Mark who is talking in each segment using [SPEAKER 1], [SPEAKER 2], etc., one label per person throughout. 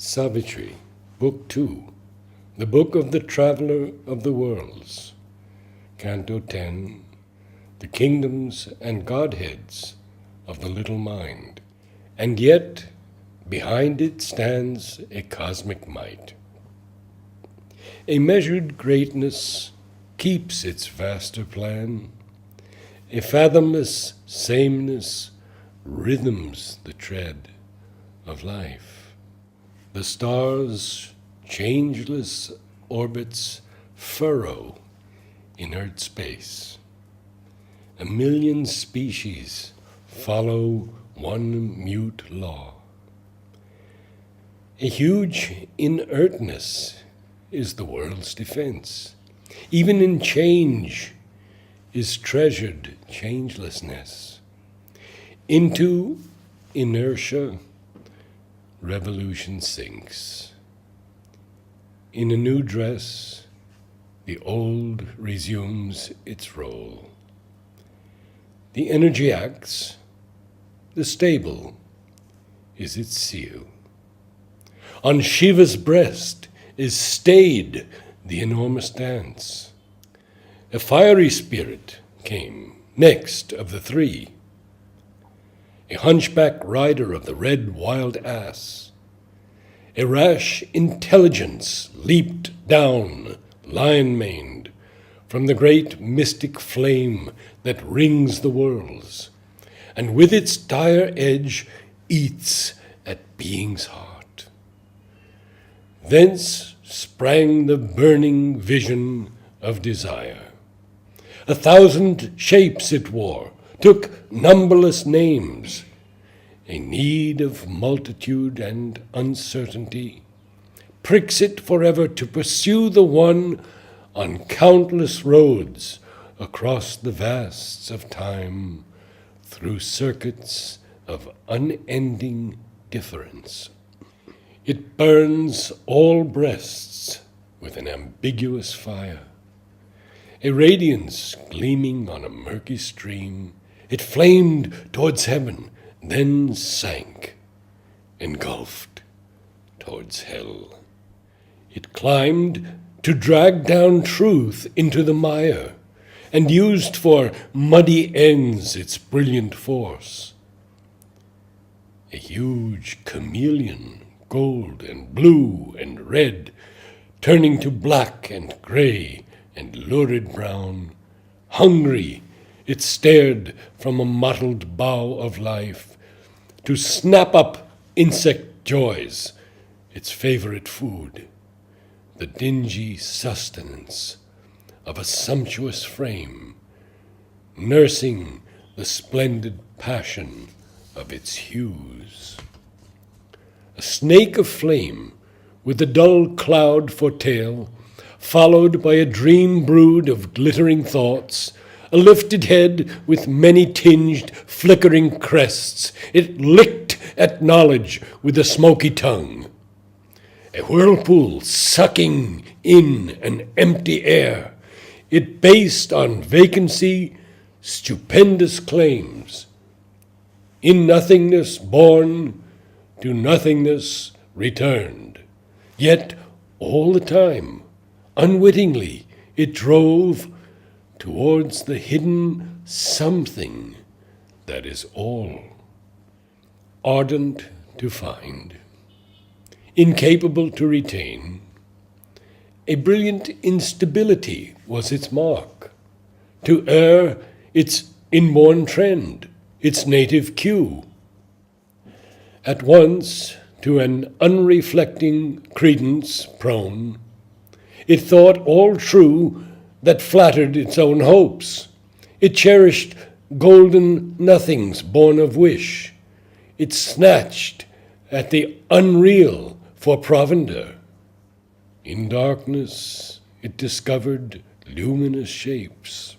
[SPEAKER 1] Savitri, Book 2, the Book of the Traveller of the Worlds, Canto 10, the Kingdoms and Godheads of the Little Mind, and yet behind it stands a cosmic might. A measured greatness keeps its vaster plan, a fathomless sameness rhythms the tread of life. The stars' changeless orbits furrow inert space. A million species follow one mute law. A huge inertness is the world's defense. Even in change is treasured changelessness. Into inertia, revolution sinks. In a new dress, the old resumes its role. The energy acts, the stable is its seal. On Shiva's breast is stayed the enormous dance. A fiery spirit came next of the three, a hunchback rider of the red wild ass. A rash intelligence leaped down, lion-maned, from the great mystic flame that rings the worlds, and with its dire edge eats at being's heart. Thence sprang the burning vision of desire. 1,000 shapes it wore, took numberless names, a need of multitude and uncertainty, pricks it forever to pursue the one on countless roads across the vasts of time, through circuits of unending difference. It burns all breasts with an ambiguous fire, a radiance gleaming on a murky stream. It flamed towards heaven, then sank, engulfed towards hell. It climbed to drag down truth into the mire, and used for muddy ends its brilliant force. A huge chameleon, gold and blue and red, turning to black and gray and lurid brown, hungry, it stared from a mottled bough of life to snap up insect joys, its favorite food, the dingy sustenance of a sumptuous frame, nursing the splendid passion of its hues. A snake of flame with a dull cloud for tail, followed by a dream brood of glittering thoughts, a lifted head with many tinged, flickering crests. It licked at knowledge with a smoky tongue. A whirlpool sucking in an empty air. It based on vacancy stupendous claims. In nothingness born, to nothingness returned. Yet all the time, unwittingly, it drove towards the hidden something that is all. Ardent to find, incapable to retain, a brilliant instability was its mark. To err, its inborn trend, its native cue. At once, to an unreflecting credence prone, it thought all true that flattered its own hopes. It cherished golden nothings born of wish. It snatched at the unreal for provender. In darkness it discovered luminous shapes.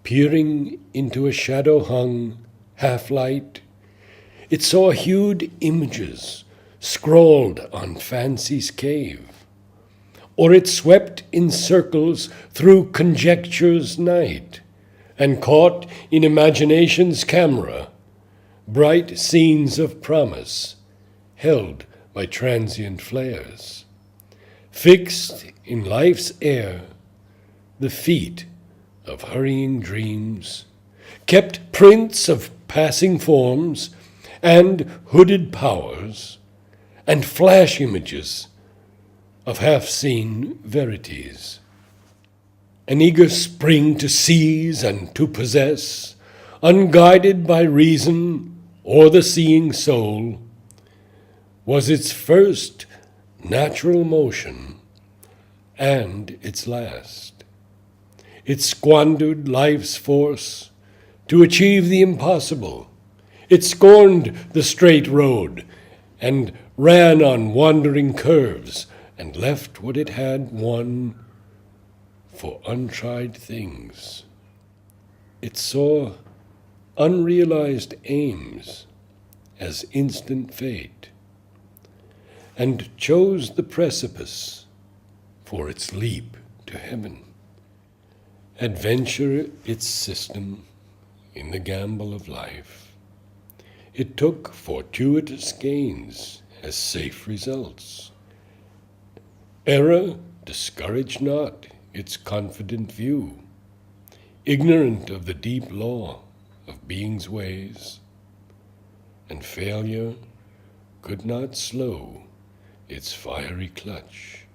[SPEAKER 1] Peering into a shadow-hung half-light, it saw hued images scrawled on fancy's cave. Or it swept in circles through conjecture's night, and caught in imagination's camera bright scenes of promise, held by transient flares. Fixed in life's air, the feet of hurrying dreams kept prints of passing forms and hooded powers and flash images of half-seen verities. An eager spring to seize and to possess, unguided by reason or the seeing soul, was its first natural motion and its last. It squandered life's force to achieve the impossible. It scorned the straight road and ran on wandering curves and left what it had won for untried things. It saw unrealized aims as instant fate and chose the precipice for its leap to heaven. Adventure its system in the gamble of life. It took fortuitous gains as safe results. Error discouraged not its confident view, ignorant of the deep law of being's ways, and failure could not slow its fiery clutch.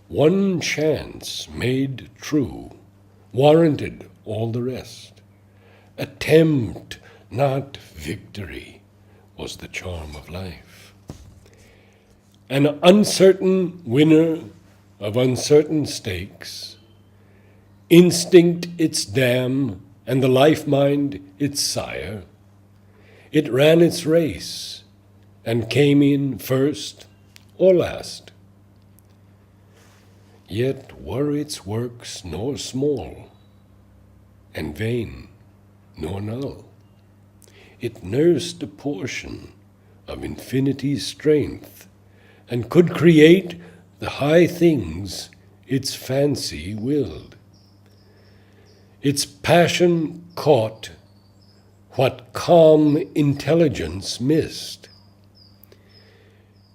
[SPEAKER 1] One chance made true warranted all the rest. Attempt, not victory, was the charm of life. An uncertain winner of uncertain stakes, instinct its dam and the life-mind its sire, it ran its race and came in first or last. Yet were its works nor small, and vain nor null. It nursed a portion of infinity's strength, and could create the high things its fancy willed. Its passion caught what calm intelligence missed.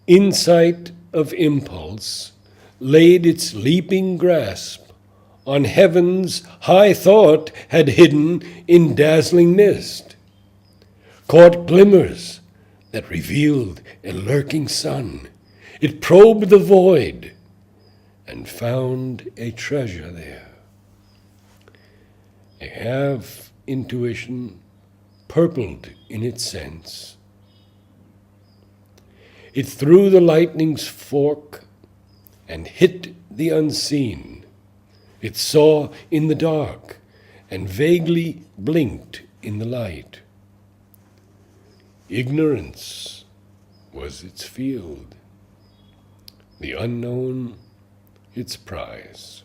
[SPEAKER 1] Insight of impulse laid its leaping grasp on heaven's high thought had hidden in dazzling mist, caught glimmers that revealed a lurking sun. It probed the void and found a treasure there. A half intuition purpled in its sense. It threw the lightning's fork and hit the unseen. It saw in the dark and vaguely blinked in the light. Ignorance was its field, the unknown its prize.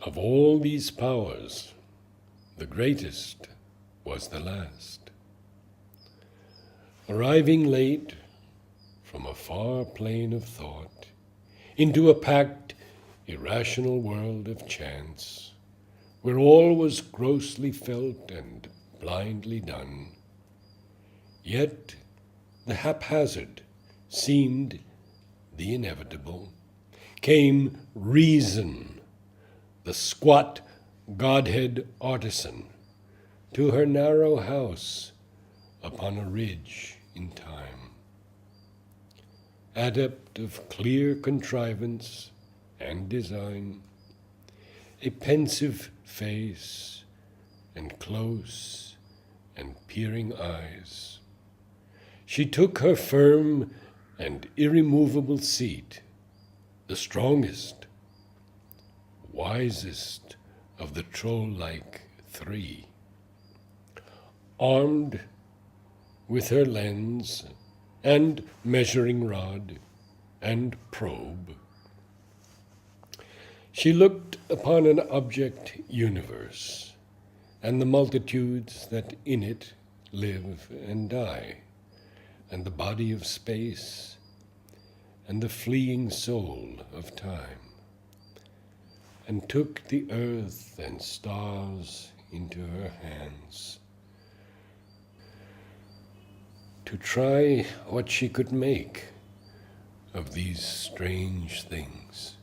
[SPEAKER 1] Of all these powers, the greatest was the last. Arriving late from a far plane of thought into a packed, irrational world of chance, where all was grossly felt and blindly done, yet the haphazard seemed the inevitable, came reason, the squat Godhead artisan, to her narrow house upon a ridge in time. Adept of clear contrivance and design, a pensive face and close and peering eyes, she took her firm and irremovable seat, the strongest, wisest of the troll-like three, armed with her lens and measuring rod and probe. She looked upon an object universe and the multitudes that in it live and die, and the body of space and the fleeing soul of time, and took the earth and stars into her hands to try what she could make of these strange things.